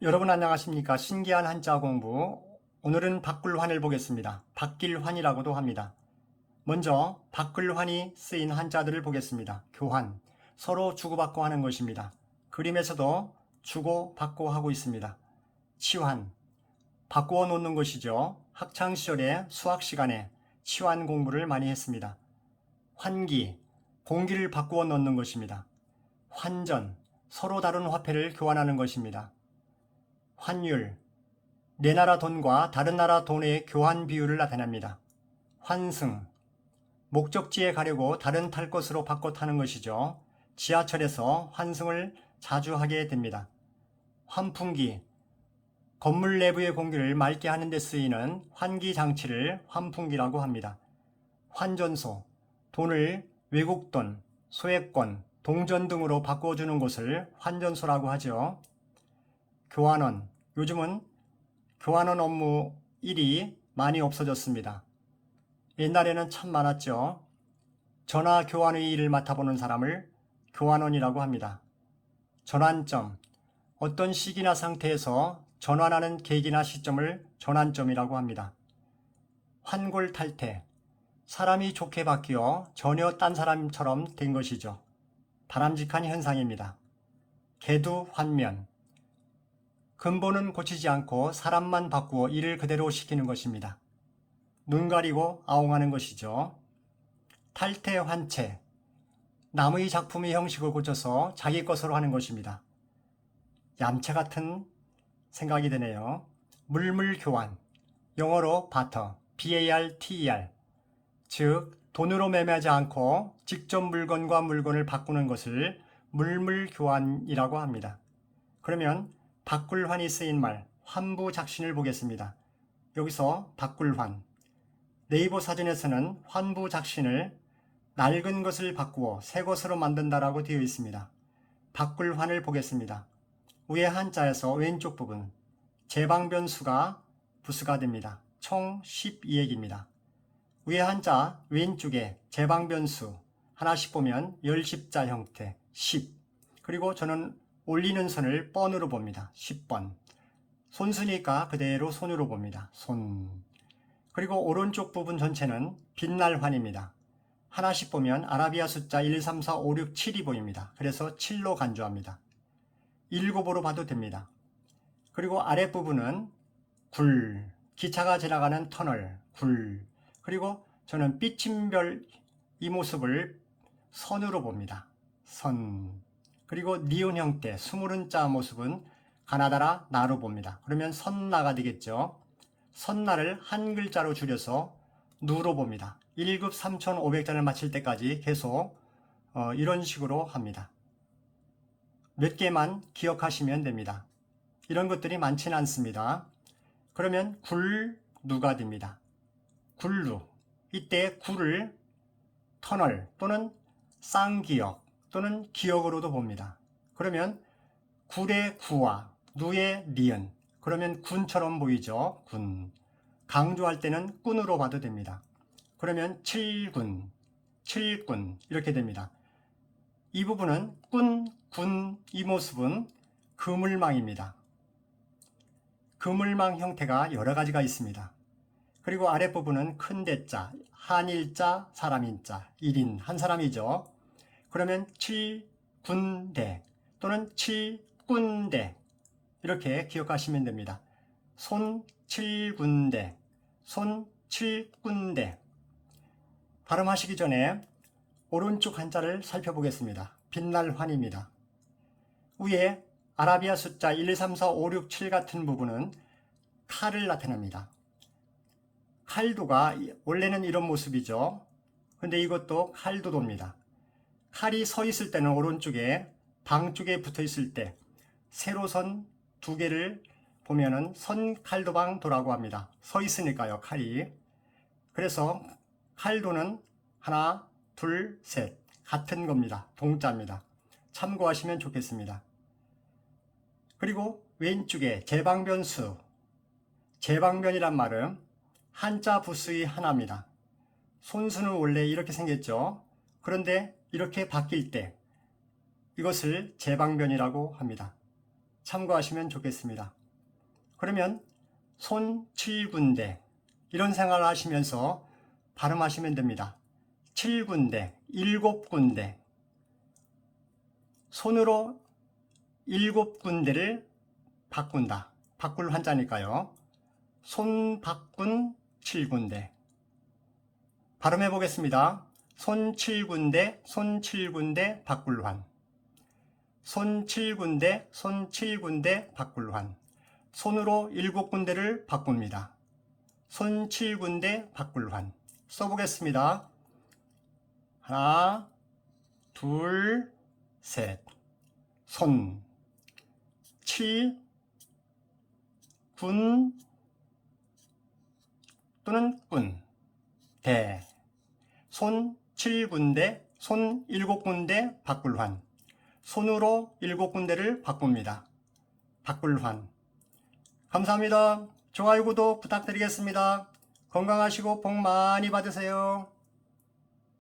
여러분 안녕하십니까? 신기한 한자 공부. 오늘은 바꿀환을 보겠습니다. 바뀔환이라고도 합니다. 먼저 바꿀환이 쓰인 한자들을 보겠습니다. 교환, 서로 주고받고 하는 것입니다. 그림에서도 주고받고 하고 있습니다. 치환, 바꾸어 놓는 것이죠. 학창시절에 수학 시간에 치환 공부를 많이 했습니다. 환기, 공기를 바꾸어 넣는 것입니다. 환전, 서로 다른 화폐를 교환하는 것입니다. 환율, 내 나라 돈과 다른 나라 돈의 교환 비율을 나타냅니다. 환승, 목적지에 가려고 다른 탈 것으로 바꿔 타는 것이죠. 지하철에서 환승을 자주 하게 됩니다. 환풍기, 건물 내부의 공기를 맑게 하는 데 쓰이는 환기 장치를 환풍기라고 합니다. 환전소, 돈을 외국 돈, 소액권, 동전 등으로 바꿔주는 곳을 환전소라고 하죠. 교환원, 요즘은 교환원 업무 일이 많이 없어졌습니다. 옛날에는 참 많았죠. 전화 교환의 일을 맡아보는 사람을 교환원이라고 합니다. 전환점, 어떤 시기나 상태에서 전환하는 계기나 시점을 전환점이라고 합니다. 환골탈태, 사람이 좋게 바뀌어 전혀 딴 사람처럼 된 것이죠. 바람직한 현상입니다. 개두환면, 근본은 고치지 않고 사람만 바꾸어 일을 그대로 시키는 것입니다. 눈 가리고 아웅하는 것이죠. 탈퇴환체, 남의 작품의 형식을 고쳐서 자기 것으로 하는 것입니다. 얌체 같은 생각이 드네요. 물물교환, 영어로 바터, BARTER, 즉 돈으로 매매하지 않고 직접 물건과 물건을 바꾸는 것을 물물교환이라고 합니다. 그러면 바꿀환이 쓰인 말, 환부작신을 보겠습니다. 여기서 바꿀환, 네이버 사전에서는 환부작신을 낡은 것을 바꾸어 새 것으로 만든다라고 되어 있습니다. 바꿀환을 보겠습니다. 위에 한자에서 왼쪽 부분, 제방변수가 부수가 됩니다. 총 12액입니다. 위에 한자 왼쪽에 제방변수 하나씩 보면 열십자 형태 10, 그리고 저는 올리는 선을 번으로 봅니다. 10번. 손수니까 그대로 손으로 봅니다. 손. 그리고 오른쪽 부분 전체는 빛날환입니다. 하나씩 보면 아라비아 숫자 1, 3, 4, 5, 6, 7이 보입니다. 그래서 7로 간주합니다. 7으로 봐도 됩니다. 그리고 아랫부분은 굴, 기차가 지나가는 터널, 굴. 그리고 저는 삐침별 이 모습을 선으로 봅니다. 선. 그리고 니은 형태, 스물은자 모습은 가나다라 나로 봅니다. 그러면 선나가 되겠죠. 선나를 한 글자로 줄여서 누로 봅니다. 1급 3,500잔을 마칠 때까지 계속 이런 식으로 합니다. 몇 개만 기억하시면 됩니다. 이런 것들이 많지는 않습니다. 그러면 굴누가 됩니다. 굴누. 이때 굴을 터널 또는 쌍기역 또는 기역으로도 봅니다. 그러면 굴의 구와 누의 니은, 그러면 군처럼 보이죠. 군. 강조할 때는 꾼으로 봐도 됩니다. 그러면 칠군, 칠군 이렇게 됩니다. 이 부분은 꾼, 군 이 모습은 그물망입니다. 그물망 형태가 여러 가지가 있습니다. 그리고 아랫부분은 큰 대자, 한일자, 사람인자, 1인, 한 사람이죠. 그러면 칠군대 또는 칠군대 이렇게 기억하시면 됩니다. 손 칠군대, 손 칠군대. 발음하시기 전에 오른쪽 한자를 살펴보겠습니다. 빛날환입니다. 위에 아라비아 숫자 1, 2, 3, 4, 5, 6, 7 같은 부분은 칼을 나타냅니다. 칼도가 원래는 이런 모습이죠. 근데 이것도 칼도도입니다. 칼이 서 있을 때는 오른쪽에 방 쪽에 붙어 있을 때 세로선 두 개를 보면은 선칼도방도라고 합니다. 서 있으니까요, 칼이. 그래서 칼도는 하나, 둘, 셋 같은 겁니다. 동자입니다. 참고하시면 좋겠습니다. 그리고 왼쪽에 제방변수, 제방변이란 말은 한자 부수의 하나입니다. 손수는 원래 이렇게 생겼죠. 그런데 이렇게 바뀔 때 이것을 제방변이라고 합니다. 참고하시면 좋겠습니다. 그러면 손 7군데 이런 생활을 하시면서 발음하시면 됩니다. 7군데, 7군데. 손으로 7군데를 바꾼다. 바꿀 한자니까요. 손 바꾼 7군데. 발음해 보겠습니다. 손 7군데, 손 7군데 바꿀 환. 손 7군데, 손 7군데 바꿀 환. 손으로 7군데를 바꿉니다. 손 7군데 바꿀 환. 써보겠습니다. 하나, 둘, 셋. 손 7, 군 또는 꾼, 대. 손 7군데, 손 7군데 바꿀 환. 손으로 7군데를 바꿉니다. 바꿀 환. 감사합니다. 좋아요, 구독 부탁드리겠습니다. 건강하시고 복 많이 받으세요.